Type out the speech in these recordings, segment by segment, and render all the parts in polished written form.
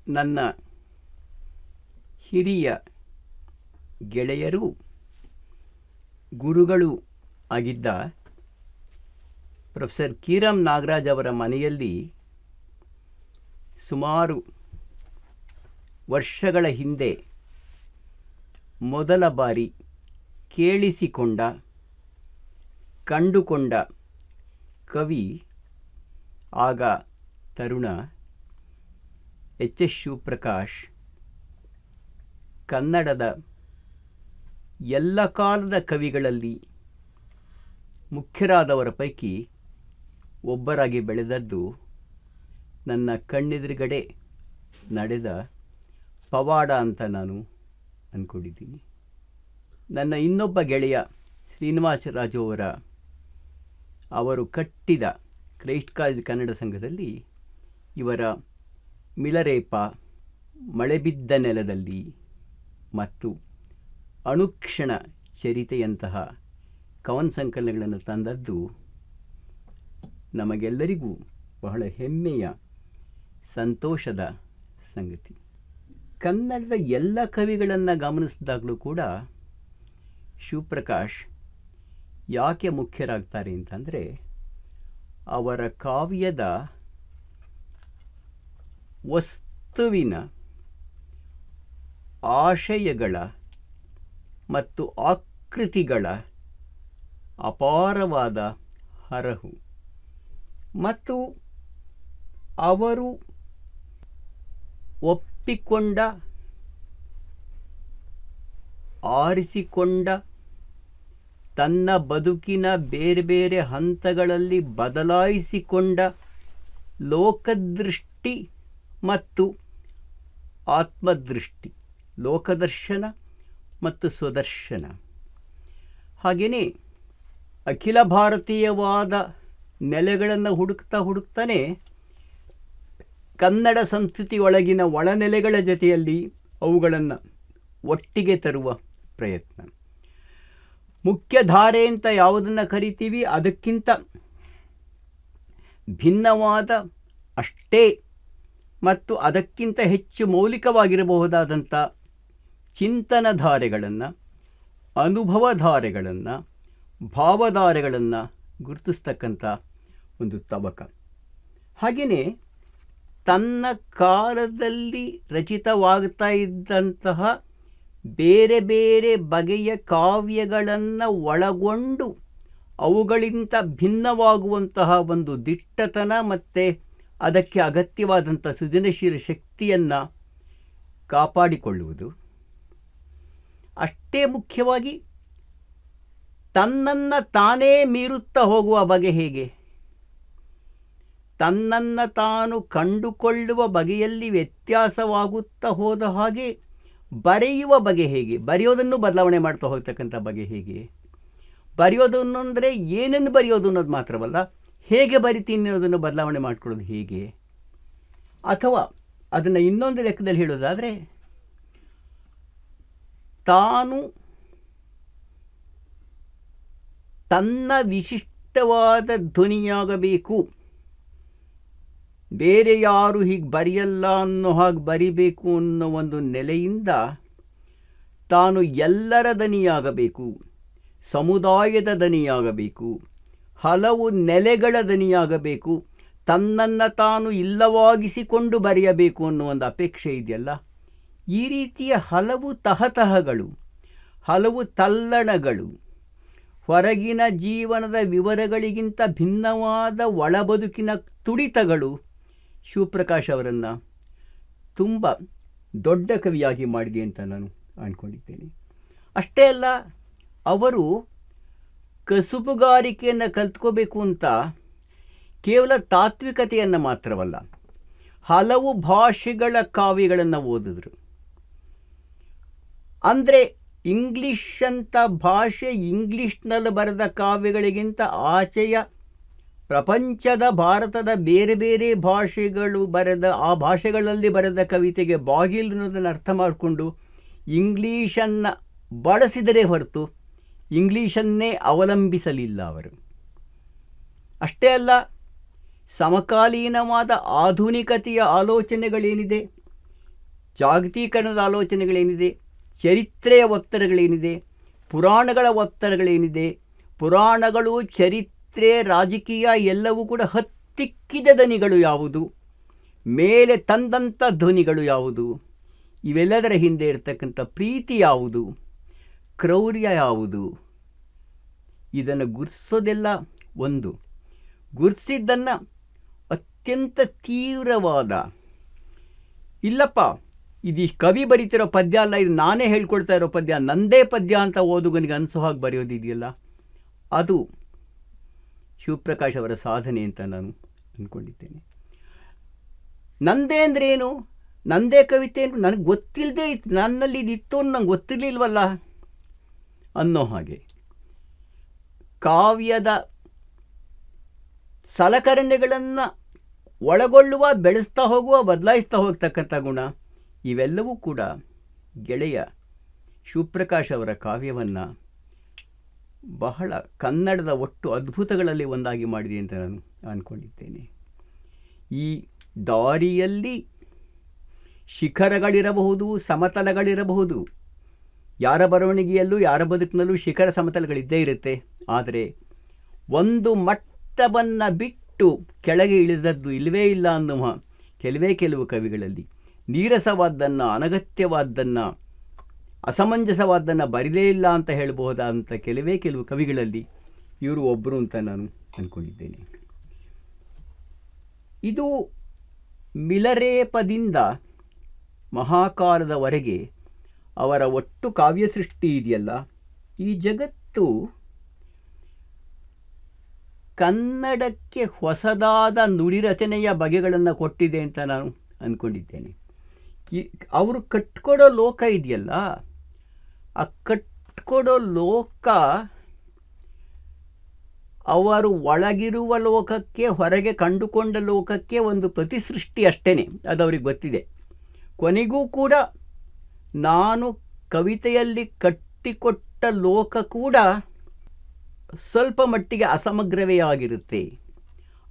ನನ್ನ ಹಿರಿಯ ಗೆಳೆಯರು ಗುರುಗಳು ಆಗಿದ್ದ ಪ್ರೊಫೆಸರ್ ಕೀರಂ ನಾಗರಾಜ್ ಅವರ ಮನೆಯಲ್ಲಿ ಸುಮಾರು ವರ್ಷಗಳ ಹಿಂದೆ ಮೊದಲ ಬಾರಿ ಕೇಳಿಸಿಕೊಂಡ ಕಂಡುಕೊಂಡ ಕವಿ ಆಗ ತರುಣ ಎಚ್ ಎಸ್ ಶಿವಪ್ರಕಾಶ್. ಕನ್ನಡದ ಎಲ್ಲ ಕಾಲದ ಕವಿಗಳಲ್ಲಿ ಮುಖ್ಯರಾದವರ ಪೈಕಿ ಒಬ್ಬರಾಗಿ ಬೆಳೆದದ್ದು ನನ್ನ ಕಣ್ಣೆದುರುಗಡೆ ನಡೆದ ಪವಾಡ ಅಂತ ನಾನು ಅಂದ್ಕೊಂಡಿದ್ದೀನಿ. ನನ್ನ ಇನ್ನೊಬ್ಬ ಗೆಳೆಯ ಶ್ರೀನಿವಾಸರಾಜು ಅವರು ಕಟ್ಟಿದ ಕ್ರೈಸ್ಟ್ ಕಾಲೇಜ್ ಕನ್ನಡ ಸಂಘದಲ್ಲಿ ಇವರ ಮಿಲರೇಪ, ಮಳೆಬಿದ್ದ ನೆಲದಲ್ಲಿ ಮತ್ತು ಅನುಕ್ಷಣ ಚರಿತೆಯಂತಹ ಕವನ ಸಂಕಲನಗಳನ್ನು ತಂದದ್ದು ನಮಗೆಲ್ಲರಿಗೂ ಬಹಳ ಹೆಮ್ಮೆಯ ಸಂತೋಷದ ಸಂಗತಿ. ಕನ್ನಡದ ಎಲ್ಲ ಕವಿಗಳನ್ನು ಗಮನಿಸಿದಾಗಲೂ ಕೂಡ ಶಿವಪ್ರಕಾಶ್ ಯಾಕೆ ಮುಖ್ಯರಾಗ್ತಾರೆ ಅಂತಂದರೆ ಅವರ ಕಾವ್ಯದ ವಸ್ತುವಿನ ಆಶಯಗಳ ಮತ್ತು ಆಕೃತಿಗಳ ಅಪಾರವಾದ ಹರಹು ಮತ್ತು ಅವರು ಒಪ್ಪಿಕೊಂಡ ಆರಿಸಿಕೊಂಡ ತನ್ನ ಬದುಕಿನ ಬೇರೆ ಬೇರೆ ಹಂತಗಳಲ್ಲಿ ಬದಲಾಯಿಸಿಕೊಂಡ ಲೋಕದೃಷ್ಟಿ ಮತ್ತು ಆತ್ಮದೃಷ್ಟಿ, ಲೋಕದರ್ಶನ ಮತ್ತು ಸ್ವದರ್ಶನ, ಹಾಗೆಯೇ ಅಖಿಲ ಭಾರತೀಯವಾದ ನೆಲೆಗಳನ್ನು ಹುಡುಕ್ತಾನೆ ಕನ್ನಡ ಸಂಸ್ಕೃತಿಯೊಳಗಿನ ಒಳನೆಲೆಗಳ ಜೊತೆಯಲ್ಲಿ ಅವುಗಳನ್ನು ಒಟ್ಟಿಗೆ ತರುವ ಪ್ರಯತ್ನ. ಮುಖ್ಯಧಾರೆ ಅಂತ ಯಾವುದನ್ನು ಕರಿತೀವಿ ಅದಕ್ಕಿಂತ ಭಿನ್ನವಾದ ಅಷ್ಟೇ ಮತ್ತು ಅದಕ್ಕಿಂತ ಹೆಚ್ಚು ಮೌಲಿಕವಾಗಿರಬಹುದಾದಂಥ ಚಿಂತನಧಾರೆಗಳನ್ನು, ಅನುಭವಧಾರೆಗಳನ್ನು, ಭಾವಧಾರೆಗಳನ್ನು ಗುರುತಿಸ್ತಕ್ಕಂಥ ಒಂದು ತಬಕ. ಹಾಗೆಯೇ ತನ್ನ ಕಾಲದಲ್ಲಿ ರಚಿತವಾಗ್ತಾ ಇದ್ದಂತಹ ಬೇರೆ ಬೇರೆ ಬಗೆಯ ಕಾವ್ಯಗಳನ್ನು ಒಳಗೊಂಡು ಅವುಗಳಿಂದ ಭಿನ್ನವಾಗುವಂತಹ ಒಂದು ದಿಟ್ಟತನ ಮತ್ತು ಅದಕ್ಕೆ ಅಗತ್ಯವಾದಂಥ ಸೃಜನಶೀಲ ಶಕ್ತಿಯನ್ನು ಕಾಪಾಡಿಕೊಳ್ಳುವುದು. ಅಷ್ಟೇ ಮುಖ್ಯವಾಗಿ ತನ್ನನ್ನು ತಾನೇ ಮೀರುತ್ತಾ ಹೋಗುವ ಬಗೆ ಹೇಗೆ, ತನ್ನನ್ನು ತಾನು ಕಂಡುಕೊಳ್ಳುವ ಬಗೆಯಲ್ಲಿ ವ್ಯತ್ಯಾಸವಾಗುತ್ತಾ ಹೋದ ಹಾಗೆ ಬರೆಯುವ ಬಗೆ ಹೇಗೆ, ಬರೆಯೋದನ್ನು ಬದಲಾವಣೆ ಮಾಡ್ತಾ ಹೋಗ್ತಕ್ಕಂಥ ಬಗೆ ಹೇಗೆ, ಬರೆಯೋದನ್ನು ಅಂದರೆ ಏನನ್ನು ಬರೆಯೋದು ಅನ್ನೋದು ಮಾತ್ರವಲ್ಲ, ಹೇಗೆ ಬರಿತೀನಿ ಅನ್ನೋದನ್ನು ಬದಲಾವಣೆ ಮಾಡಿಕೊಳ್ಳೋದು ಹೇಗೆ. ಅಥವಾ ಅದನ್ನು ಇನ್ನೊಂದು ಲೆಕ್ಕದಲ್ಲಿ ಹೇಳೋದಾದರೆ, ತಾನು ತನ್ನ ವಿಶಿಷ್ಟವಾದ ಧ್ವನಿಯಾಗಬೇಕು, ಬೇರೆ ಯಾರು ಹೀಗೆ ಬರೆಯಲ್ಲ ಅನ್ನೋ ಹಾಗೆ ಬರಿಬೇಕು ಅನ್ನೋ ಒಂದು ನೆಲೆಯಿಂದ ತಾನು ಎಲ್ಲರ ದನಿಯಾಗಬೇಕು, ಸಮುದಾಯದ ದನಿಯಾಗಬೇಕು, ಹಲವು ನೆಲೆಗಳ ದನಿಯಾಗಬೇಕು, ತನ್ನನ್ನು ತಾನು ಇಲ್ಲವಾಗಿಸಿಕೊಂಡು ಬರೆಯಬೇಕು ಅನ್ನೋ ಒಂದು ಅಪೇಕ್ಷೆ ಇದೆಯಲ್ಲ, ಈ ರೀತಿಯ ಹಲವು ತಹತಹಗಳು, ಹಲವು ತಲ್ಲಣಗಳು, ಹೊರಗಿನ ಜೀವನದ ವಿವರಗಳಿಗಿಂತ ಭಿನ್ನವಾದ ಒಳಬದುಕಿನ ತುಡಿತಗಳು ಶಿವಪ್ರಕಾಶ್ ಅವರನ್ನು ತುಂಬ ದೊಡ್ಡ ಕವಿಯಾಗಿ ಮಾಡಿದೆ ಅಂತ ನಾನು ಅಂದ್ಕೊಂಡಿದ್ದೇನೆ. ಅಷ್ಟೇ ಅಲ್ಲ, ಅವರು ಕಸುಬುಗಾರಿಕೆಯನ್ನು ಕಲ್ತ್ಕೋಬೇಕು ಅಂತ ಕೇವಲ ತಾತ್ವಿಕತೆಯನ್ನು ಮಾತ್ರವಲ್ಲ, ಹಲವು ಭಾಷೆಗಳ ಕಾವ್ಯಗಳನ್ನು ಓದಿದ್ರು. ಅಂದರೆ ಇಂಗ್ಲಿಷ್ ಅಂತ ಭಾಷೆ, ಇಂಗ್ಲಿಷ್ನಲ್ಲಿ ಬರೆದ ಕಾವ್ಯಗಳಿಗಿಂತ ಆಚೆಯ ಪ್ರಪಂಚದ ಭಾರತದ ಬೇರೆ ಬೇರೆ ಭಾಷೆಗಳು ಬರೆದ ಆ ಭಾಷೆಗಳಲ್ಲಿ ಬರೆದ ಕವಿತೆಗೆ ಬಾಗಿಲು ಅನ್ನೋದನ್ನು ಅರ್ಥ ಮಾಡಿಕೊಂಡು ಇಂಗ್ಲೀಷನ್ನು ಬಳಸಿದರೆ ಹೊರತು ಇಂಗ್ಲೀಷನ್ನೇ ಅವಲಂಬಿಸಲಿಲ್ಲ ಅವರು. ಅಷ್ಟೇ ಅಲ್ಲ, ಸಮಕಾಲೀನವಾದ ಆಧುನಿಕತೆಯ ಆಲೋಚನೆಗಳೇನಿದೆ, ಜಾಗತೀಕರಣದ ಆಲೋಚನೆಗಳೇನಿದೆ, ಚರಿತ್ರೆಯ ಒತ್ತಡಗಳೇನಿದೆ, ಪುರಾಣಗಳ ಒತ್ತಡಗಳೇನಿದೆ, ಪುರಾಣಗಳು, ಚರಿತ್ರೆ, ರಾಜಕೀಯ ಎಲ್ಲವೂ ಕೂಡ ಹತ್ತಿಕ್ಕಿದ ಧ್ವನಿಗಳು ಯಾವುದು, ಮೇಲೆ ತಂದಂಥ ಧ್ವನಿಗಳು ಯಾವುದು, ಇವೆಲ್ಲದರ ಹಿಂದೆ ಇರತಕ್ಕಂಥ ಪ್ರೀತಿ ಯಾವುದು, ಕ್ರೌರ್ಯ ಯಾವುದು, ಇದನ್ನು ಗುರ್ಸೋದೆಲ್ಲ ಒಂದು. ಗುರ್ಸಿದ್ದನ್ನು ಅತ್ಯಂತ ತೀವ್ರವಾದ, ಇಲ್ಲಪ್ಪ ಇದು ಕವಿ ಬರೀತಿರೋ ಪದ್ಯ ಅಲ್ಲ, ಇದು ನಾನೇ ಹೇಳ್ಕೊಳ್ತಾ ಇರೋ ಪದ್ಯ, ನಂದೇ ಪದ್ಯ ಅಂತ ಓದುಗನಿಗೆ ಅನಿಸೋ ಹಾಗೆ ಬರೆಯೋದಿದೆಯಲ್ಲ, ಅದು ಶಿವಪ್ರಕಾಶ್ ಅವರ ಸಾಧನೆ ಅಂತ ನಾನು ಅಂದ್ಕೊಂಡಿದ್ದೇನೆ. ನಂದೇ ಅಂದರೆ ಏನು, ನಂದೇ ಕವಿತೆ ಏನು, ನನಗೆ ಗೊತ್ತಿಲ್ಲದೆ ಇತ್ತು, ನನ್ನಲ್ಲಿ ಇತ್ತು ನಂಗೆ ಗೊತ್ತಿರಲಿಲ್ವಲ್ಲ ಅನ್ನೋ ಹಾಗೆ. ಕಾವ್ಯದ ಸಲಕರಣೆಗಳನ್ನು ಒಳಗೊಳ್ಳುವ, ಬೆಳೆಸ್ತಾ ಹೋಗುವ, ಬದಲಾಯಿಸ್ತಾ ಹೋಗ್ತಕ್ಕಂಥ ಗುಣ, ಇವೆಲ್ಲವೂ ಕೂಡ ಗೆಳೆಯ ಶಿವಪ್ರಕಾಶ್ ಅವರ ಕಾವ್ಯವನ್ನು ಬಹಳ ಕನ್ನಡದ ಒಟ್ಟು ಅದ್ಭುತಗಳಲ್ಲಿ ಒಂದಾಗಿ ಮಾಡಿದೆ ಅಂತ ನಾನು ಅಂದ್ಕೊಂಡಿದ್ದೇನೆ. ಈ ದಾರಿಯಲ್ಲಿ ಶಿಖರಗಳಿರಬಹುದು, ಸಮತಲಗಳಿರಬಹುದು. ಯಾರ ಬರವಣಿಗೆಯಲ್ಲೂ ಯಾರ ಬದುಕಿನಲ್ಲೂ ಶಿಖರ ಸಮತಲಗಳಿದ್ದೇ ಇರುತ್ತೆ. ಆದರೆ ಒಂದು ಮಟ್ಟವನ್ನು ಬಿಟ್ಟು ಕೆಳಗೆ ಇಳಿದದ್ದು ಇಲ್ಲವೇ ಇಲ್ಲ ಅನ್ನುವ ಕೆಲವು ಕವಿಗಳಲ್ಲಿ ನೀರಸವಾದ್ದನ್ನು, ಅನಗತ್ಯವಾದ್ದನ್ನು, ಅಸಮಂಜಸವಾದ್ದನ್ನು ಬರೀಲೇ ಇಲ್ಲ ಅಂತ ಹೇಳಬಹುದಾದಂಥ ಕೆಲವು ಕವಿಗಳಲ್ಲಿ ಇವರು ಒಬ್ಬರು ಅಂತ ನಾನು ಅಂದ್ಕೊಂಡಿದ್ದೇನೆ. ಇದು ಮಿಲರೇಪದಿಂದ ಮಹಾಕಾಲದವರೆಗೆ ಅವರ ಒಟ್ಟು ಕಾವ್ಯ ಸೃಷ್ಟಿ ಇದೆಯಲ್ಲ, ಈ ಜಗತ್ತು ಕನ್ನಡಕ್ಕೆ ಹೊಸದಾದ ನುಡಿ ರಚನೆಯ ಬಗೆಗಳನ್ನು ಕೊಟ್ಟಿದೆ ಅಂತ ನಾನು ಅಂದ್ಕೊಂಡಿದ್ದೇನೆ. ಅವರು ಕಟ್ಕೊಡೋ ಲೋಕ ಇದೆಯಲ್ಲ, ಆ ಕಟ್ಕೊಡೋ ಲೋಕ ಅವರು ಒಳಗಿರುವ ಲೋಕಕ್ಕೆ, ಹೊರಗೆ ಕಂಡುಕೊಂಡ ಲೋಕಕ್ಕೆ ಒಂದು ಪ್ರತಿಸೃಷ್ಟಿ ಅಷ್ಟೇ, ಅದು ಅವ್ರಿಗೆ ಗೊತ್ತಿದೆ. ಕೊನೆಗೂ ಕೂಡ ನಾನು ಕವಿತೆಯಲ್ಲಿ ಕಟ್ಟಿಕೊಟ್ಟ ಲೋಕ ಕೂಡ ಸ್ವಲ್ಪ ಮಟ್ಟಿಗೆ ಅಸಮಗ್ರವೇ ಆಗಿರುತ್ತೆ.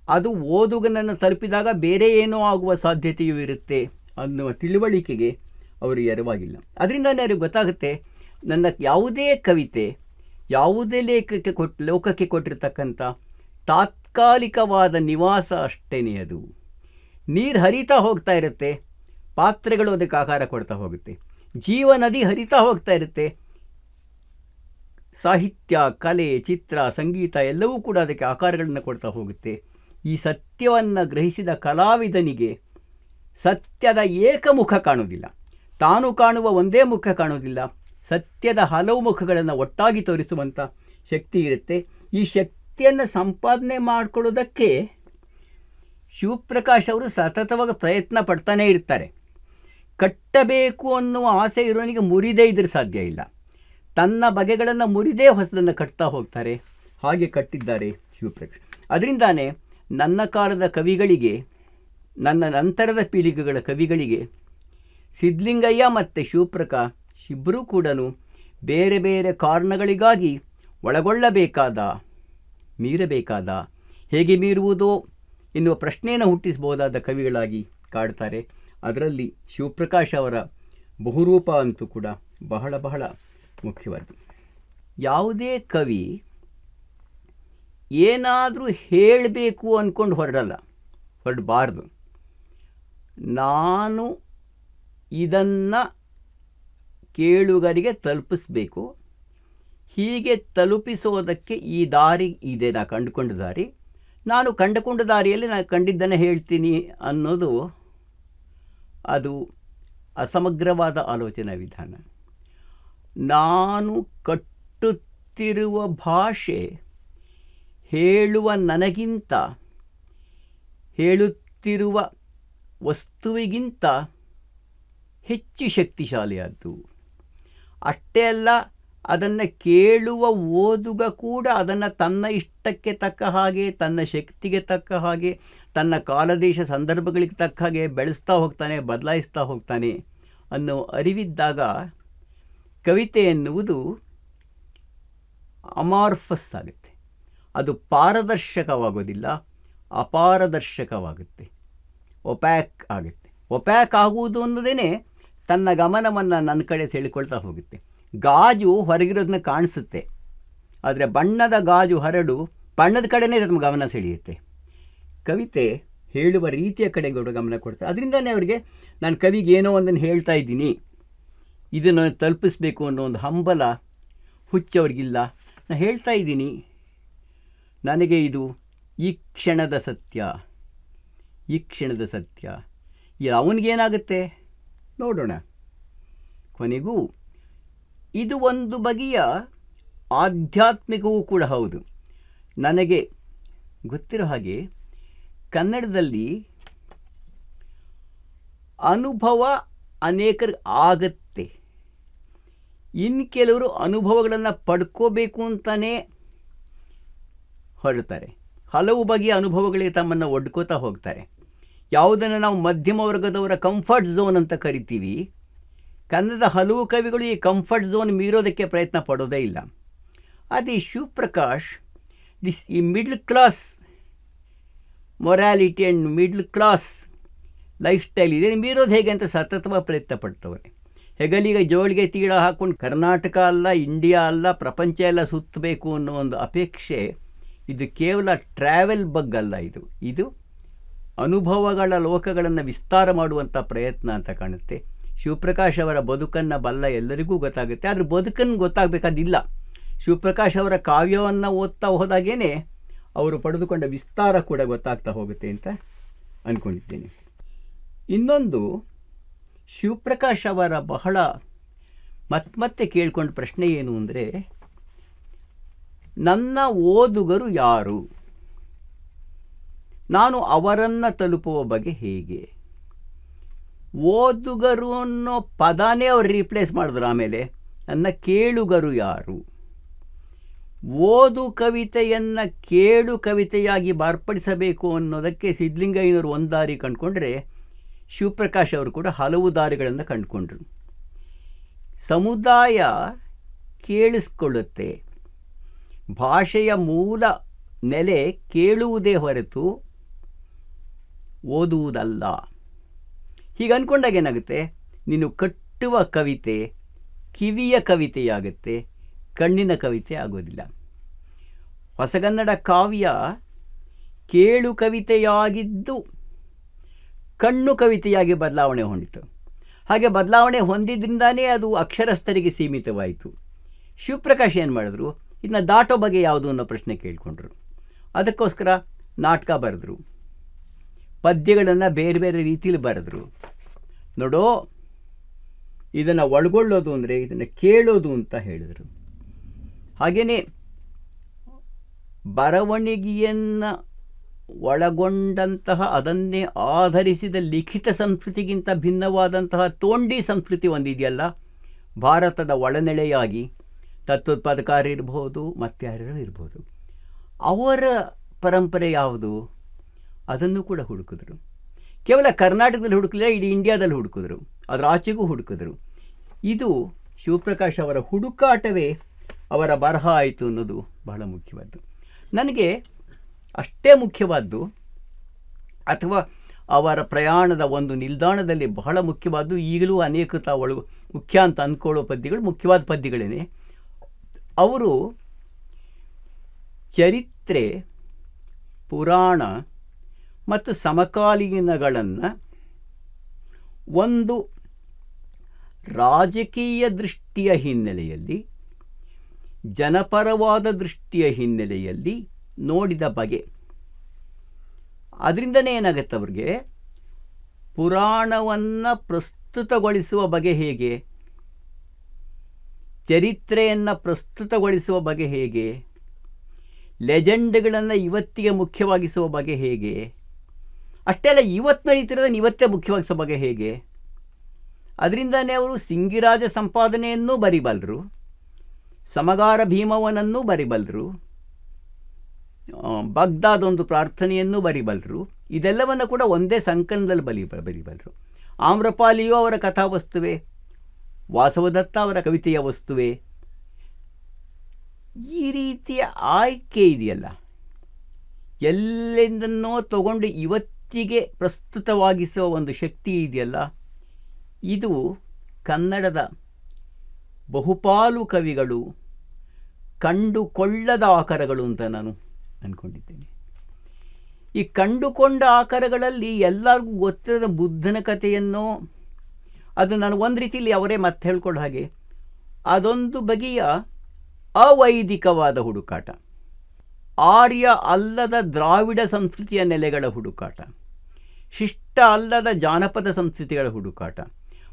ಅದು ಓದುಗನನ್ನು ತಲುಪಿದಾಗ ಬೇರೆ ಏನೋ ಆಗುವ ಸಾಧ್ಯತೆಯೂ ಇರುತ್ತೆ ಅನ್ನುವ ತಿಳುವಳಿಕೆಗೆ ಅವರು ಎರವಾಗಿಲ್ಲ. ಅದರಿಂದನೇ ಅವ್ರಿಗೆ ಗೊತ್ತಾಗುತ್ತೆ, ನನ್ನ ಯಾವುದೇ ಕವಿತೆ, ಯಾವುದೇ ಲೋಕಕ್ಕೆ ಕೊಟ್ಟಿರ್ತಕ್ಕಂಥ ತಾತ್ಕಾಲಿಕವಾದ ನಿವಾಸ ಅಷ್ಟೇ. ಅದು ನೀರು ಹರಿತಾ ಹೋಗ್ತಾ ಇರುತ್ತೆ, ಪಾತ್ರೆಗಳು ಅದಕ್ಕೆ ಆಕಾರ ಕೊಡ್ತಾ ಹೋಗುತ್ತೆ. ಜೀವನದಿ ಹರಿತಾ ಹೋಗ್ತಾ ಇರುತ್ತೆ, ಸಾಹಿತ್ಯ, ಕಲೆ, ಚಿತ್ರ, ಸಂಗೀತ ಎಲ್ಲವೂ ಕೂಡ ಅದಕ್ಕೆ ಆಕಾರಗಳನ್ನು ಕೊಡ್ತಾ ಹೋಗುತ್ತೆ. ಈ ಸತ್ಯವನ್ನು ಗ್ರಹಿಸಿದ ಕಲಾವಿದನಿಗೆ ಸತ್ಯದ ಏಕಮುಖ ಕಾಣುವುದಿಲ್ಲ, ತಾನು ಕಾಣುವ ಒಂದೇ ಮುಖ ಕಾಣುವುದಿಲ್ಲ, ಸತ್ಯದ ಹಲವು ಮುಖಗಳನ್ನು ಒಟ್ಟಾಗಿ ತೋರಿಸುವಂಥ ಶಕ್ತಿ ಇರುತ್ತೆ. ಈ ಶಕ್ತಿಯನ್ನು ಸಂಪಾದನೆ ಮಾಡಿಕೊಳ್ಳೋದಕ್ಕೆ ಶಿವಪ್ರಕಾಶ್ ಅವರು ಸತತವಾಗಿ ಪ್ರಯತ್ನ ಪಡ್ತಾನೇ ಇರ್ತಾರೆ. ಕಟ್ಟಬೇಕು ಅನ್ನುವ ಆಸೆ ಇರೋನಿಗೆ ಮುರಿದೇ ಇದ್ರೆ ಸಾಧ್ಯ ಇಲ್ಲ. ತನ್ನ ಬಗೆಗಳನ್ನು ಮುರಿದೇ ಹೊಸದನ್ನು ಕಟ್ತಾ ಹೋಗ್ತಾರೆ. ಹಾಗೆ ಕಟ್ಟಿದ್ದಾರೆ ಶಿವಪ್ರಕಾಶ್. ಅದರಿಂದಾನೇ ನನ್ನ ಕಾಲದ ಕವಿಗಳಿಗೆ, ನನ್ನ ನಂತರದ ಪೀಳಿಗೆಗಳ ಕವಿಗಳಿಗೆ ಸಿದ್ಧಲಿಂಗಯ್ಯ ಮತ್ತು ಶಿವಪ್ರಕಾಶ್ ಇಬ್ಬರೂ ಕೂಡ ಬೇರೆ ಬೇರೆ ಕಾರಣಗಳಿಗಾಗಿ ಒಳಗೊಳ್ಳಬೇಕಾದ, ಮೀರಬೇಕಾದ, ಹೇಗೆ ಮೀರುವುದೋ ಎನ್ನುವ ಪ್ರಶ್ನೆಯನ್ನು ಹುಟ್ಟಿಸಬಹುದಾದ ಕವಿಗಳಾಗಿ ಕಾಡ್ತಾರೆ. ಅದರಲ್ಲಿ ಶಿವಪ್ರಕಾಶ್ ಅವರ ಬಹುರೂಪ ಅಂತೂ ಕೂಡ ಬಹಳ ಬಹಳ ಮುಖ್ಯವಾದ್ದು. ಯಾವುದೇ ಕವಿ ಏನಾದರೂ ಹೇಳಬೇಕು ಅಂದ್ಕೊಂಡು ಹೊರಡಬಾರ್ದು. ನಾನು ಇದನ್ನು ಕೇಳುಗರಿಗೆ ತಲುಪಿಸ್ಬೇಕು, ಹೀಗೆ ತಲುಪಿಸೋದಕ್ಕೆ ಈ ದಾರಿ ಇದೆ, ನಾನು ಕಂಡುಕೊಂಡ ದಾರಿ, ನಾನು ಕಂಡುಕೊಂಡ ದಾರಿಯಲ್ಲಿ ನಾನು ಕಂಡಿದ್ದನ್ನು ಹೇಳ್ತೀನಿ ಅನ್ನೋದು ಅದು ಅಸಮಗ್ರವಾದ ಆಲೋಚನಾ ವಿಧಾನ. ನಾನು ಕಟ್ಟುತ್ತಿರುವ ಭಾಷೆ ಹೇಳುವ ನನಗಿಂತ, ಹೇಳುತ್ತಿರುವ ವಸ್ತುವಿಗಿಂತ ಹೆಚ್ಚು ಶಕ್ತಿಶಾಲಿಯಾದ್ದು. ಅಷ್ಟೇ ಅಲ್ಲ, ಅದನ್ನು ಕೇಳುವ ಓದುಗ ಕೂಡ ಅದನ್ನು ತನ್ನ ಇಷ್ಟಕ್ಕೆ ತಕ್ಕ ಹಾಗೆ, ತನ್ನ ಶಕ್ತಿಗೆ ತಕ್ಕ ಹಾಗೆ, ತನ್ನ ಕಾಲದೇಶ ಸಂದರ್ಭಗಳಿಗೆ ತಕ್ಕ ಹಾಗೆ ಬೆಳೆಸ್ತಾ ಹೋಗ್ತಾನೆ, ಬದಲಾಯಿಸ್ತಾ ಹೋಗ್ತಾನೆ ಅನ್ನೋ ಅರಿವಿದ್ದಾಗ ಕವಿತೆ ಎನ್ನುವುದು ಅಮಾರ್ಫಸ್ ಆಗುತ್ತೆ. ಅದು ಪಾರದರ್ಶಕವಾಗೋದಿಲ್ಲ, ಅಪಾರದರ್ಶಕವಾಗುತ್ತೆ, ಒಪ್ಯಾಕ್ ಆಗುತ್ತೆ. ಒಪ್ಯಾಕ್ ಆಗುವುದು ಅನ್ನೋದೇ ತನ್ನ ಗಮನವನ್ನು ನನ್ನ ಕಡೆ ಸೆಳೆಕೊಳ್ತಾ ಹೋಗುತ್ತೆ. ಗಾಜು ಹೊರಗಿರೋದನ್ನ ಕಾಣಿಸುತ್ತೆ, ಆದರೆ ಬಣ್ಣದ ಗಾಜು ಹರಡು ಬಣ್ಣದ ಕಡೆನೇ ತಮ್ಮ ಗಮನ ಸೆಳೆಯುತ್ತೆ. ಕವಿತೆ ಹೇಳುವ ರೀತಿಯ ಕಡೆಗೆ ಗಮನ ಕೊಡ್ತಾರೆ. ಅದರಿಂದನೇ ಅವರಿಗೆ ನಾನು ಕವಿಗೆ ಏನೋ ಒಂದನ್ನು ಹೇಳ್ತಾ ಇದ್ದೀನಿ, ಇದನ್ನು ತಲುಪಿಸ್ಬೇಕು ಅನ್ನೋ ಒಂದು ಹಂಬಲ ಹುಚ್ಚವ್ರಿಗಿಲ್ಲ. ನಾನು ಹೇಳ್ತಾ ಇದ್ದೀನಿ, ನನಗೆ ಇದು ಈ ಕ್ಷಣದ ಸತ್ಯ, ಈ ಕ್ಷಣದ ಸತ್ಯ. ಅವನಿಗೇನಾಗುತ್ತೆ ನೋಡೋಣ. ಕೊನೆಗೂ ಇದು ಒಂದು ಬಗೆಯ ಆಧ್ಯಾತ್ಮಿಕವೂ ಕೂಡ ಹೌದು. ನನಗೆ ಗೊತ್ತಿರೋ ಹಾಗೆ ಕನ್ನಡದಲ್ಲಿ ಅನುಭವ ಅನೇಕರಿಗೆ ಆಗತ್ತೆ. ಇನ್ನು ಕೆಲವರು ಅನುಭವಗಳನ್ನು ಪಡ್ಕೋಬೇಕು ಅಂತಲೇ ಹೊರಡ್ತಾರೆ. ಹಲವು ಬಗೆಯ ಅನುಭವಗಳಿಗೆ ತಮ್ಮನ್ನು ಒಡ್ಕೋತಾ ಹೋಗ್ತಾರೆ. ಯಾವುದನ್ನು ನಾವು ಮಧ್ಯಮ ವರ್ಗದವರ ಕಂಫರ್ಟ್ ಝೋನ್ ಅಂತ ಕರಿತೀವಿ, ಕನ್ನಡದ ಹಲವು ಕವಿಗಳು ಈ ಕಂಫರ್ಟ್ ಝೋನ್ ಮೀರೋದಕ್ಕೆ ಪ್ರಯತ್ನ ಪಡೋದೇ ಇಲ್ಲ. ಅದು ಶಿವಪ್ರಕಾಶ್ ಈ middle class morality and middle class life style ಇದೆ ಮೀರೋದು ಹೇಗೆ ಅಂತ ಸತತವಾಗಿ ಪ್ರಯತ್ನ ಪಡ್ತವ್ರೆ. ಹೆಗಲಿಗ ಜೋಳಿಗೆ ತೀಳ ಹಾಕ್ಕೊಂಡು ಕರ್ನಾಟಕ ಅಲ್ಲ, ಇಂಡಿಯಾ ಅಲ್ಲ, ಪ್ರಪಂಚ ಎಲ್ಲ ಸುತ್ತಬೇಕು ಅನ್ನೋ ಒಂದು ಅಪೇಕ್ಷೆ ಇದು ಕೇವಲ ಟ್ರಾವೆಲ್ ಬಗ್ ಅಲ್ಲ, ಇದು ಅನುಭವಗಳ ಲೋಕಗಳನ್ನು ವಿಸ್ತಾರ ಮಾಡುವಂಥ ಪ್ರಯತ್ನ ಅಂತ ಕಾಣುತ್ತೆ. ಶಿವಪ್ರಕಾಶ್ ಅವರ ಬದುಕನ್ನು ಬಲ್ಲ ಎಲ್ಲರಿಗೂ ಗೊತ್ತಾಗುತ್ತೆ, ಆದರೆ ಬದುಕನ್ನು ಗೊತ್ತಾಗಬೇಕಾದಿಲ್ಲ. ಶಿವಪ್ರಕಾಶ್ ಅವರ ಕಾವ್ಯವನ್ನು ಓದ್ತಾ ಹೋದಾಗೇ ಅವರು ಪಡೆದುಕೊಂಡ ವಿಸ್ತಾರ ಕೂಡ ಗೊತ್ತಾಗ್ತಾ ಹೋಗುತ್ತೆ ಅಂತ ಅಂದ್ಕೊಂಡಿದ್ದೇನೆ. ಇನ್ನೊಂದು, ಶಿವಪ್ರಕಾಶ್ ಅವರ ಬಹಳ ಮತ್ತೆ ಕೇಳ್ಕೊಂಡ ಪ್ರಶ್ನೆ ಏನು ಅಂದರೆ, ನನ್ನ ಓದುಗರು ಯಾರು, ನಾನು ಅವರನ್ನು ತಲುಪುವ ಬಗೆ ಹೇಗೆ. ಓದುಗರು ಅನ್ನೋ ಪದಾನೇ ಅವರು ರೀಪ್ಲೇಸ್ ಮಾಡಿದ್ರು. ಆಮೇಲೆ ನನ್ನ ಕೇಳುಗರು ಯಾರು. ಓದು ಕವಿತೆಯನ್ನು ಕೇಳು ಕವಿತೆಯಾಗಿ ಮಾರ್ಪಡಿಸಬೇಕು ಅನ್ನೋದಕ್ಕೆ ಸಿದ್ಧಲಿಂಗಯ್ಯನವರು ಒಂದು ದಾರಿ ಕಂಡುಕೊಂಡ್ರೆ, ಶಿವಪ್ರಕಾಶ್ ಅವರು ಕೂಡ ಹಲವು ದಾರಿಗಳನ್ನು ಕಂಡುಕೊಂಡ್ರು. ಸಮುದಾಯ ಕೇಳಿಸ್ಕೊಳ್ಳುತ್ತೆ. ಭಾಷೆಯ ಮೂಲ ನೆಲೆ ಕೇಳುವುದೇ ಹೊರತು ಓದುವುದಲ್ಲ. ಹೀಗೆ ಅಂದ್ಕೊಂಡಾಗ ಏನಾಗುತ್ತೆ, ನೀನು ಕಟ್ಟುವ ಕವಿತೆ ಕಿವಿಯ ಕವಿತೆಯಾಗುತ್ತೆ, ಕಣ್ಣಿನ ಕವಿತೆ ಆಗೋದಿಲ್ಲ. ಹೊಸಗನ್ನಡ ಕಾವ್ಯ ಕೇಳು ಕವಿತೆಯಾಗಿದ್ದು ಕಣ್ಣು ಕವಿತೆಯಾಗಿ ಬದಲಾವಣೆ ಹೊಂದಿತು. ಹಾಗೆ ಬದಲಾವಣೆ ಹೊಂದಿದ್ರಿಂದಾನೇ ಅದು ಅಕ್ಷರಸ್ಥರಿಗೆ ಸೀಮಿತವಾಯಿತು. ಶಿವಪ್ರಕಾಶ್ ಏನು ಮಾಡಿದ್ರು, ಇದನ್ನ ದಾಟೋ ಬಗ್ಗೆ ಯಾವುದು ಅನ್ನೋ ಪ್ರಶ್ನೆ ಕೇಳಿಕೊಂಡ್ರು. ಅದಕ್ಕೋಸ್ಕರ ನಾಟಕ ಬರೆದ್ರು, ಪದ್ಯಗಳನ್ನು ಬೇರೆ ಬೇರೆ ರೀತಿಯಲ್ಲಿ ಬರೆದ್ರು. ನೋಡೋ, ಇದನ್ನು ಒಳಗೊಳ್ಳೋದು ಅಂದರೆ ಇದನ್ನು ಕೇಳೋದು ಅಂತ ಹೇಳಿದರು. ಹಾಗೆಯೇ ಬರವಣಿಗೆಯನ್ನು ಒಳಗೊಂಡಂತಹ ಅದನ್ನೇ ಆಧರಿಸಿದ ಲಿಖಿತ ಸಂಸ್ಕೃತಿಗಿಂತ ಭಿನ್ನವಾದಂತಹ ತೋಂಡಿ ಸಂಸ್ಕೃತಿ ಒಂದಿದೆಯಲ್ಲ, ಭಾರತದ ಒಳನೆಳೆಯಾಗಿ ತತ್ವೋತ್ಪಾದಕಾರ ಇರ್ಬೋದು, ಮತ್ತು ಯಾರ್ಯಾರು ಇರ್ಬೋದು, ಅವರ ಪರಂಪರೆ ಯಾವುದು ಅದನ್ನು ಕೂಡ ಹುಡುಕಿದ್ರು. ಕೇವಲ ಕರ್ನಾಟಕದಲ್ಲಿ ಹುಡುಕಲಿಲ್ಲ, ಇಡೀ ಇಂಡಿಯಾದಲ್ಲಿ ಹುಡುಕಿದ್ರು, ಅದರ ಆಚೆಗೂ ಹುಡುಕಿದ್ರು. ಇದು ಶಿವಪ್ರಕಾಶ್ ಅವರ ಹುಡುಕಾಟವೇ ಅವರ ಬರಹ ಆಯಿತು ಅನ್ನೋದು ಬಹಳ ಮುಖ್ಯವಾದ್ದು. ನನಗೆ ಅಷ್ಟೇ ಮುಖ್ಯವಾದ್ದು, ಅಥವಾ ಅವರ ಪ್ರಯಾಣದ ಒಂದು ನಿಲ್ದಾಣದಲ್ಲಿ ಬಹಳ ಮುಖ್ಯವಾದ್ದು, ಈಗಲೂ ಅನೇಕ ತಾವು ಮುಖ್ಯ ಅಂತ ಅಂದ್ಕೊಳ್ಳೋ ಪದ್ಯಗಳು ಮುಖ್ಯವಾದ ಪದ್ಯಗಳೇನೆ. ಅವರು ಚರಿತ್ರೆ, ಪುರಾಣ ಮತ್ತು ಸಮಕಾಲೀನಗಳನ್ನು ಒಂದು ರಾಜಕೀಯ ದೃಷ್ಟಿಯ ಹಿನ್ನೆಲೆಯಲ್ಲಿ, ಜನಪರವಾದ ದೃಷ್ಟಿಯ ಹಿನ್ನೆಲೆಯಲ್ಲಿ ನೋಡಿದ ಬಗೆ. ಅದರಿಂದನೇ ಏನಾಗುತ್ತೆ, ಅವ್ರಿಗೆ ಪುರಾಣವನ್ನು ಪ್ರಸ್ತುತಗೊಳಿಸುವ ಬಗೆ ಹೇಗೆ, ಚರಿತ್ರೆಯನ್ನು ಪ್ರಸ್ತುತಗೊಳಿಸುವ ಬಗೆ ಹೇಗೆ, ಲೆಜೆಂಡ್ಗಳನ್ನು ಇವತ್ತಿಗೆ ಮುಖ್ಯವಾಗಿಸುವ ಬಗೆ ಹೇಗೆ, ಅಷ್ಟೇ ಅಲ್ಲ ಇವತ್ತು ನಡೀತಿರೋದನ್ನು ಇವತ್ತೇ ಮುಖ್ಯವಾಗಿಸೋ ಬಗೆ ಹೇಗೆ. ಅದರಿಂದನೇ ಅವರು ಸಿಂಗಿರಾಜ ಸಂಪಾದನೆಯನ್ನೂ ಬರಿಬಲ್ಲರು, ಸಮಗಾರ ಭೀಮವನನ್ನೂ ಬರಿಬಲ್ಲರು, ಬಗ್ದಾದ್ ಒಂದು ಪ್ರಾರ್ಥನೆಯನ್ನೂ ಬರಿಬಲ್ಲರು. ಇದೆಲ್ಲವನ್ನು ಕೂಡ ಒಂದೇ ಸಂಕಲನದಲ್ಲಿ ಬರಿಬಲ್ಲರು. ಆಮ್ರಪಾಲಿಯೂ ಅವರ ಕಥಾವಸ್ತುವೆ, ವಾಸವದತ್ತ ಅವರ ಕವಿತೆಯ ವಸ್ತುವೆ. ಈ ರೀತಿಯ ಆಯ್ಕೆ ಇದೆಯಲ್ಲ, ಎಲ್ಲಿಂದನೋ ತಗೊಂಡು ಇವತ್ತಿಗೆ ಪ್ರಸ್ತುತವಾಗಿಸುವ ಒಂದು ಶಕ್ತಿ ಇದೆಯಲ್ಲ, ಇದು ಕನ್ನಡದ ಬಹುಪಾಲು ಕವಿಗಳು ಕಂಡುಕೊಳ್ಳದ ಆಕಾರಗಳು ಅಂತ ನಾನು ಅಂದ್ಕೊಂಡಿದ್ದೇನೆ. ಈ ಕಂಡುಕೊಂಡ ಆಕಾರಗಳಲ್ಲಿ ಎಲ್ಲರಿಗೂ ಗೊತ್ತಿರದ ಬುದ್ಧನ ಕಥೆಯನ್ನು, ಅದು ನಾನು ಒಂದು ರೀತಿಯಲ್ಲಿ ಅವರೇ ಮತ್ತೆ ಹೇಳ್ಕೊಳ್ಳೋ ಹಾಗೆ ಅದೊಂದು ಬಗೆಯ ಅವೈದಿಕವಾದ ಹುಡುಕಾಟ, ಆರ್ಯ ಅಲ್ಲದ ದ್ರಾವಿಡ ಸಂಸ್ಕೃತಿಯ ನೆಲೆಗಳ ಹುಡುಕಾಟ, ಶಿಷ್ಟ ಅಲ್ಲದ ಜಾನಪದ ಸಂಸ್ಕೃತಿಗಳ ಹುಡುಕಾಟ,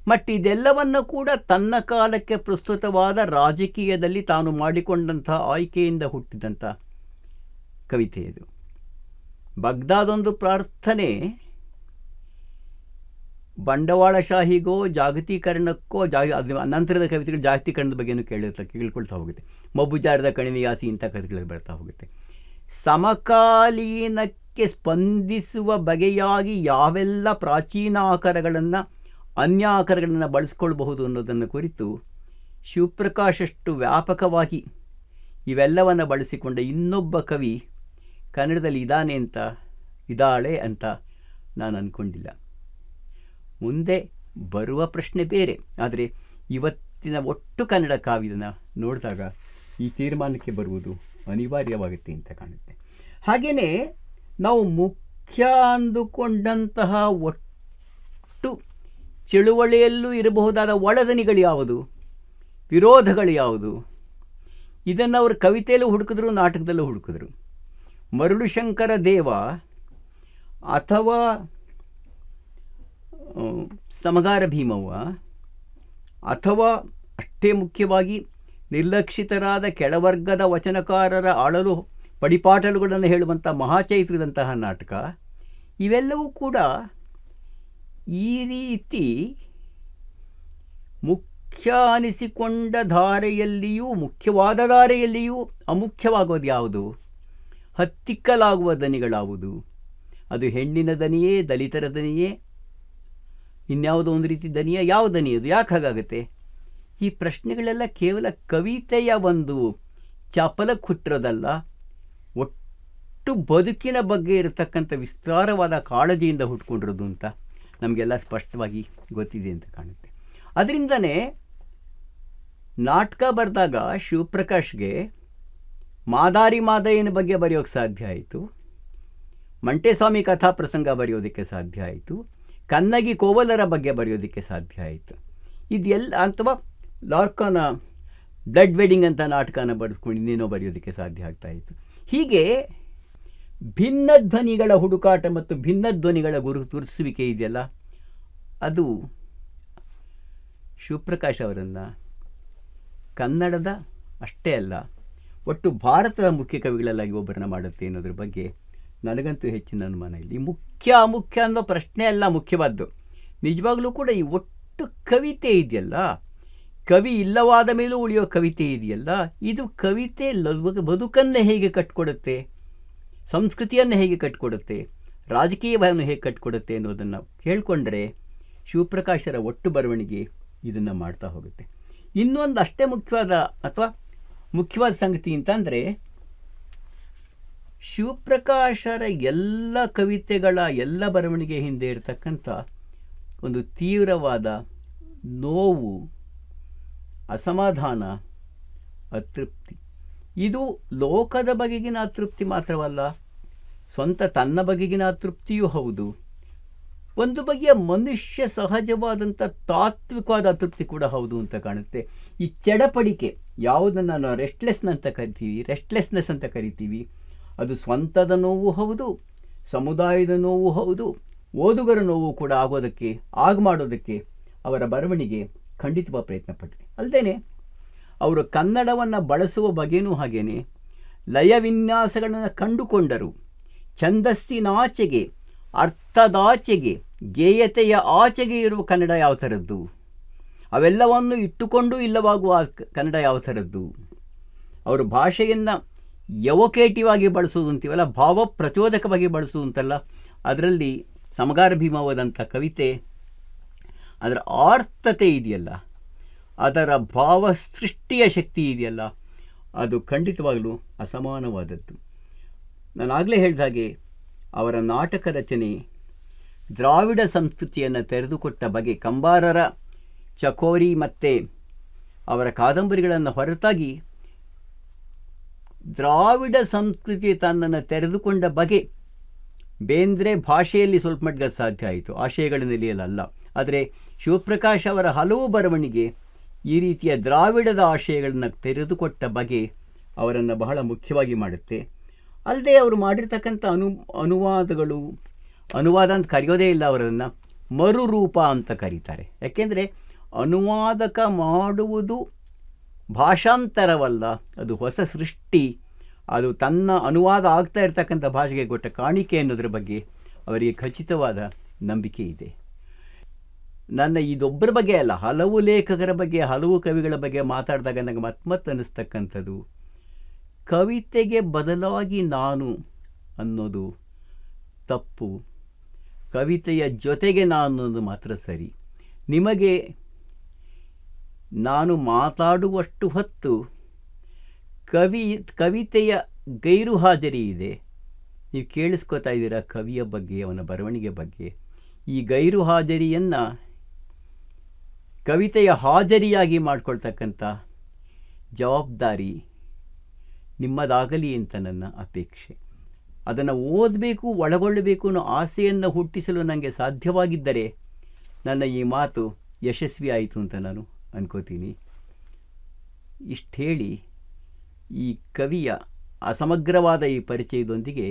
ಮತ್ತು ಇದೆಲ್ಲವನ್ನು ಕೂಡ ತನ್ನ ಕಾಲಕ್ಕೆ ಪ್ರಸ್ತುತವಾದ ರಾಜಕೀಯದಲ್ಲಿ ತಾನು ಮಾಡಿಕೊಂಡಂಥ ಆಯ್ಕೆಯಿಂದ ಹುಟ್ಟಿದಂಥ ಕವಿತೆ ಇದು. ಬಗ್ದಾದೊಂದು ಪ್ರಾರ್ಥನೆ ಬಂಡವಾಳಶಾಹಿಗೋ ಜಾಗತೀಕರಣಕ್ಕೋ ಅದು ನಂತರದ ಕವಿತೆಗಳು ಜಾಗತೀಕರಣದ ಬಗ್ಗೆನೂ ಕೇಳ್ಕೊಳ್ತಾ ಹೋಗುತ್ತೆ. ಮಬ್ಬುಜಾರದ ಕಣಿವೆಯಾಸಿ ಇಂಥ ಕವಿತೆಗಳು ಬರ್ತಾ ಹೋಗುತ್ತೆ. ಸಮಕಾಲೀನಕ್ಕೆ ಸ್ಪಂದಿಸುವ ಬಗೆಯಾಗಿ ಯಾವೆಲ್ಲ ಪ್ರಾಚೀನ ಆಕಾರಗಳನ್ನು ಅನ್ಯ ಆಕಾರಗಳನ್ನು ಬಳಸ್ಕೊಳ್ಬಹುದು ಅನ್ನೋದನ್ನು ಕುರಿತು ಶಿವಪ್ರಕಾಶಷ್ಟು ವ್ಯಾಪಕವಾಗಿ ಇವೆಲ್ಲವನ್ನು ಬಳಸಿಕೊಂಡ ಇನ್ನೊಬ್ಬ ಕವಿ ಕನ್ನಡದಲ್ಲಿ ಇದ್ದಾಳೆ ಅಂತ ನಾನು ಅಂದ್ಕೊಂಡಿಲ್ಲ. ಮುಂದೆ ಬರುವ ಪ್ರಶ್ನೆ ಬೇರೆ, ಆದರೆ ಇವತ್ತಿನ ಒಟ್ಟು ಕನ್ನಡ ಕಾವ್ಯನ ನೋಡಿದಾಗ ಈ ತೀರ್ಮಾನಕ್ಕೆ ಬರುವುದು ಅನಿವಾರ್ಯವಾಗುತ್ತೆ ಅಂತ ಕಾಣುತ್ತೆ. ಹಾಗೆಯೇ ನಾವು ಮುಖ್ಯ ಅಂದುಕೊಂಡಂತಹ ಒಟ್ಟು ಚಳುವಳಿಯಲ್ಲೂ ಇರಬಹುದಾದ ಒಳದನಿಗಳು ಯಾವುದು, ವಿರೋಧಗಳು ಯಾವುದು, ಇದನ್ನು ಅವರು ಕವಿತೆಯಲ್ಲೂ ಹುಡುಕಿದ್ರು, ನಾಟಕದಲ್ಲೂ ಹುಡುಕಿದ್ರು. ಮರುಳುಶಂಕರ ದೇವ ಅಥವಾ ಸಮಗಾರ ಭೀಮವ್ವ ಅಥವಾ ಅಷ್ಟೇ ಮುಖ್ಯವಾಗಿ ನಿರ್ಲಕ್ಷಿತರಾದ ಕೆಳವರ್ಗದ ವಚನಕಾರರ ಆಳಲು ಪಡಿಪಾಟಲುಗಳನ್ನು ಹೇಳುವಂಥ ಮಹಾಚೈತ್ರದಂತಹ ನಾಟಕ, ಇವೆಲ್ಲವೂ ಕೂಡ ಈ ರೀತಿ ಮುಖ್ಯ ಅನಿಸಿಕೊಂಡ ಧಾರೆಯಲ್ಲಿಯೂ ಮುಖ್ಯವಾದ ಧಾರೆಯಲ್ಲಿಯೂ ಅಮುಖ್ಯವಾಗೋದು ಯಾವುದು, ಹತ್ತಿಕ್ಕಲಾಗುವ ದನಿಗಳಾವುದು, ಅದು ಹೆಣ್ಣಿನ ದನಿಯೇ, ದಲಿತರ ದನಿಯೇ, ಇನ್ಯಾವುದೋ ಒಂದು ರೀತಿ ದನಿಯೇ, ಯಾವ ದನಿ ಅದು, ಯಾಕೆ ಹಾಗಾಗುತ್ತೆ? ಈ ಪ್ರಶ್ನೆಗಳೆಲ್ಲ ಕೇವಲ ಕವಿತೆಯ ಒಂದು ಚಪಲಕ್ಕೆ ಹುಟ್ಟಿರೋದಲ್ಲ, ಒಟ್ಟು ಬದುಕಿನ ಬಗ್ಗೆ ಇರತಕ್ಕಂಥ ವಿಸ್ತಾರವಾದ ಕಾಳಜಿಯಿಂದ ಹುಟ್ಕೊಂಡಿರೋದು ಅಂತ ನಮಗೆಲ್ಲ ಸ್ಪಷ್ಟವಾಗಿ ಗೊತ್ತಿದೆ ಅಂತ ಕಾಣುತ್ತೆ. ಅದರಿಂದನೇ ನಾಟಕ ಬರೆದಾಗ ಶಿವಪ್ರಕಾಶ್ಗೆ ಮಾದಾರಿ ಮಾದಯ್ಯನ ಬಗ್ಗೆ ಬರೆಯೋಕ್ಕೆ ಸಾಧ್ಯ ಆಯಿತು, ಮಂಟೇಸ್ವಾಮಿ ಕಥಾ ಪ್ರಸಂಗ ಬರೆಯೋದಕ್ಕೆ ಸಾಧ್ಯ ಆಯಿತು, ಕನ್ನಗಿ ಕೋವಲರ ಬಗ್ಗೆ ಬರೆಯೋದಕ್ಕೆ ಸಾಧ್ಯ ಆಯಿತು. ಇದೆಲ್ಲ ಅಥವಾ ಲಾರ್ಕಾನ ಬ್ಲಡ್ ವೆಡ್ಡಿಂಗ್ ಅಂತ ನಾಟಕನ ಬರೆಸ್ಕೊಂಡು ಇನ್ನೇನೋ ಬರೆಯೋದಕ್ಕೆ ಸಾಧ್ಯ ಆಗ್ತಾಯಿತ್ತು. ಹೀಗೆ ಭಿನ್ನ ಧ್ವನಿಗಳ ಹುಡುಕಾಟ ಮತ್ತು ಭಿನ್ನ ಧ್ವನಿಗಳ ಗುರುತಿಸುವಿಕೆ ಇದೆಯಲ್ಲ, ಅದು ಶಿವಪ್ರಕಾಶ್ ಅವರನ್ನು ಕನ್ನಡದ ಅಷ್ಟೇ ಅಲ್ಲ ಒಟ್ಟು ಭಾರತದ ಮುಖ್ಯ ಕವಿಗಳಲ್ಲಾಗಿ ಒಬ್ಬರನ್ನ ಮಾಡುತ್ತೆ ಅನ್ನೋದ್ರ ಬಗ್ಗೆ ನನಗಂತೂ ಹೆಚ್ಚಿನ ಅನುಮಾನ ಇಲ್ಲ. ಈ ಮುಖ್ಯ ಅಮುಖ್ಯ ಅನ್ನೋ ಪ್ರಶ್ನೆ ಅಲ್ಲ ಮುಖ್ಯವಾದ್ದು. ನಿಜವಾಗ್ಲೂ ಕೂಡ ಈ ಒಟ್ಟು ಕವಿತೆ ಇದೆಯಲ್ಲ, ಕವಿ ಇಲ್ಲವಾದ ಮೇಲೂ ಉಳಿಯೋ ಕವಿತೆ ಇದೆಯಲ್ಲ, ಇದು ಕವಿತೆ ಬದುಕನ್ನು ಹೇಗೆ ಕಟ್ಕೊಡುತ್ತೆ, ಸಂಸ್ಕೃತಿಯನ್ನು ಹೇಗೆ ಕಟ್ಕೊಡುತ್ತೆ, ರಾಜಕೀಯವನ್ನು ಹೇಗೆ ಕಟ್ಕೊಡುತ್ತೆ ಅನ್ನೋದನ್ನು ಕೇಳಿಕೊಂಡ್ರೆ ಶಿವಪ್ರಕಾಶರ ಒಟ್ಟು ಬರವಣಿಗೆ ಇದನ್ನು ಮಾಡ್ತಾ ಹೋಗುತ್ತೆ. ಇನ್ನೊಂದು ಅಷ್ಟೇ ಮುಖ್ಯವಾದ ಸಂಗತಿ ಅಂತಂದರೆ, ಶಿವಪ್ರಕಾಶರ ಎಲ್ಲ ಕವಿತೆಗಳ ಎಲ್ಲ ಬರವಣಿಗೆ ಹಿಂದೆ ಇರತಕ್ಕಂಥ ಒಂದು ತೀವ್ರವಾದ ನೋವು, ಅಸಮಾಧಾನ, ಅತೃಪ್ತಿ. ಇದು ಲೋಕದ ಬಗೆಗಿನ ಅತೃಪ್ತಿ ಮಾತ್ರವಲ್ಲ, ಸ್ವಂತ ತನ್ನ ಬಗೆಗಿನ ಅತೃಪ್ತಿಯೂ ಹೌದು. ಒಂದು ಬಗೆಯ ಮನುಷ್ಯ ಸಹಜವಾದಂಥ ತಾತ್ವಿಕವಾದ ಅತೃಪ್ತಿ ಕೂಡ ಹೌದು ಅಂತ ಕಾಣುತ್ತೆ. ಈ ಚಡಪಡಿಕೆ ಯಾವುದನ್ನು ನಾವು ರೆಸ್ಟ್ಲೆಸ್ನೆಸ್ ಅಂತ ಕರಿತೀವಿ, ಅದು ಸ್ವಂತದ ನೋವು ಹೌದು, ಸಮುದಾಯದ ನೋವು ಹೌದು, ಓದುಗರ ನೋವು ಕೂಡ ಮಾಡೋದಕ್ಕೆ ಅವರ ಬರವಣಿಗೆ ಖಂಡಿತವಾಗಿ ಪ್ರಯತ್ನ ಪಟ್ಟಿದೆ. ಅಲ್ಲದೆ ಅವರು ಕನ್ನಡವನ್ನು ಬಳಸುವ ಬಗೆಯೂ ಹಾಗೇನೆ ಲಯ ವಿನ್ಯಾಸಗಳನ್ನು ಕಂಡುಕೊಂಡರು. ಛಂದಸ್ಸಿನಾಚೆಗೆ, ಅರ್ಥದಾಚೆಗೆ, ಗೇಯತೆಯ ಆಚೆಗೆ ಇರುವ ಕನ್ನಡ ಯಾವ ಥರದ್ದು, ಅವೆಲ್ಲವನ್ನು ಇಟ್ಟುಕೊಂಡು ಇಲ್ಲವಾಗುವ ಕನ್ನಡ ಯಾವ ಥರದ್ದು. ಅವರು ಭಾಷೆಯನ್ನು ಎವೊಕೇಟಿವ್ ಆಗಿ ಬಳಸೋದು ಅಂತೀವಲ್ಲ, ಭಾವ ಪ್ರಚೋದಕವಾಗಿ ಬಳಸೋದು ಅಂತಲ್ಲ. ಅದರಲ್ಲಿ ಸಮಗಾರ ಭೀಮವಾದಂಥ ಕವಿತೆ, ಅದರ ಆರ್ಥತೆ ಇದೆಯಲ್ಲ, ಅದರ ಭಾವ ಸೃಷ್ಟಿಯ ಶಕ್ತಿ ಇದೆಯಲ್ಲ, ಅದು ಖಂಡಿತವಾಗಲೂ ಅಸಮಾನವಾದದ್ದು. ನಾನು ಆಗಲೇ ಹೇಳಿದ ಹಾಗೆ ಅವರ ನಾಟಕ ರಚನೆ ದ್ರಾವಿಡ ಸಂಸ್ಕೃತಿಯನ್ನು ತೆರೆದುಕೊಟ್ಟ ಬಗೆ, ಕಂಬಾರರ ಚಕೋರಿ ಮತ್ತು ಅವರ ಕಾದಂಬರಿಗಳನ್ನು ಹೊರತಾಗಿ ದ್ರಾವಿಡ ಸಂಸ್ಕೃತಿ ತನ್ನನ್ನು ತೆರೆದುಕೊಂಡ ಬಗೆ ಬೇಂದ್ರೆ ಭಾಷೆಯಲ್ಲಿ ಸ್ವಲ್ಪ ಮಟ್ಟಿಗೆ ಸಾಧ್ಯ ಆಯಿತು, ಆಶಯಗಳ ನೆಲೆಯಲ್ಲ. ಆದರೆ ಶಿವಪ್ರಕಾಶ್ ಅವರ ಹಲವು ಬರವಣಿಗೆ ಈ ರೀತಿಯ ದ್ರಾವಿಡದ ಆಶಯಗಳನ್ನು ತೆರೆದುಕೊಟ್ಟ ಬಗೆ ಅವರನ್ನು ಬಹಳ ಮುಖ್ಯವಾಗಿ ಮಾಡುತ್ತೆ. ಅಲ್ಲದೆ ಅವರು ಮಾಡಿರ್ತಕ್ಕಂಥ ಅನುವಾದಗಳು, ಅನುವಾದ ಅಂತ ಕರೆಯೋದೇ ಇಲ್ಲ, ಅವರನ್ನು ಮರುರೂಪ ಅಂತ ಕರೀತಾರೆ. ಯಾಕೆಂದರೆ ಅನುವಾದಕ ಮಾಡುವುದು ಭಾಷಾಂತರವಲ್ಲ, ಅದು ಹೊಸ ಸೃಷ್ಟಿ, ಅದು ತನ್ನ ಅನುವಾದ ಆಗ್ತಾ ಇರ್ತಕ್ಕಂಥ ಭಾಷೆಗೆ ಕೊಟ್ಟ ಕಾಣಿಕೆ ಅನ್ನೋದ್ರ ಬಗ್ಗೆ ಅವರಿಗೆ ಖಚಿತವಾದ ನಂಬಿಕೆ ಇದೆ. ನನ್ನ ಇದೊಬ್ಬರ ಬಗ್ಗೆ ಅಲ್ಲ, ಹಲವು ಲೇಖಕರ ಬಗ್ಗೆ, ಹಲವು ಕವಿಗಳ ಬಗ್ಗೆ ಮಾತಾಡಿದಾಗ ನನಗೆ ಮತ್ತೆ ಅನ್ನಿಸ್ತಕ್ಕಂಥದ್ದು, ಕವಿತೆಗೆ ಬದಲಾಗಿ ನಾನು ಅನ್ನೋದು ತಪ್ಪು, ಕವಿತೆಯ ಜೊತೆಗೆ ನಾನು ಅನ್ನೋದು ಮಾತ್ರ ಸರಿ. ನಿಮಗೆ ನಾನು ಮಾತಾಡುವಷ್ಟು ಹೊತ್ತು ಕವಿತೆಯ ಗೈರು ಹಾಜರಿ ಇದೆ. ನೀವು ಕೇಳಿಸ್ಕೊತಾ ಇದ್ದೀರಾ ಕವಿಯ ಬಗ್ಗೆ, ಅವನ ಬರವಣಿಗೆ ಬಗ್ಗೆ. ಈ ಗೈರು ಹಾಜರಿಯನ್ನು ಕವಿತೆಯ ಹಾಜರಿಯಾಗಿ ಮಾಡಿಕೊಳ್ತಕ್ಕಂಥ ಜವಾಬ್ದಾರಿ ನಿಮ್ಮದಾಗಲಿ ಅಂತ ನನ್ನ ಅಪೇಕ್ಷೆ. ಅದನ್ನು ಓದಬೇಕು, ಒಳಗೊಳ್ಳಬೇಕು ಅನ್ನೋ ಆಸೆಯನ್ನು ಹುಟ್ಟಿಸಲು ನನಗೆ ಸಾಧ್ಯವಾಗಿದ್ದರೆ ನನ್ನ ಈ ಮಾತು ಯಶಸ್ವಿ ಆಯಿತು ಅಂತ ನಾನು ಅನ್ಕೋತೀನಿ. ಇಷ್ಟು ಹೇಳಿ ಈ ಕವಿಯ ಅಸಮಗ್ರವಾದ ಈ ಪರಿಚಯದೊಂದಿಗೆ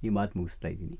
ಈ ಮಾತು ಮುಗಿಸ್ತಾ ಇದ್ದೀನಿ.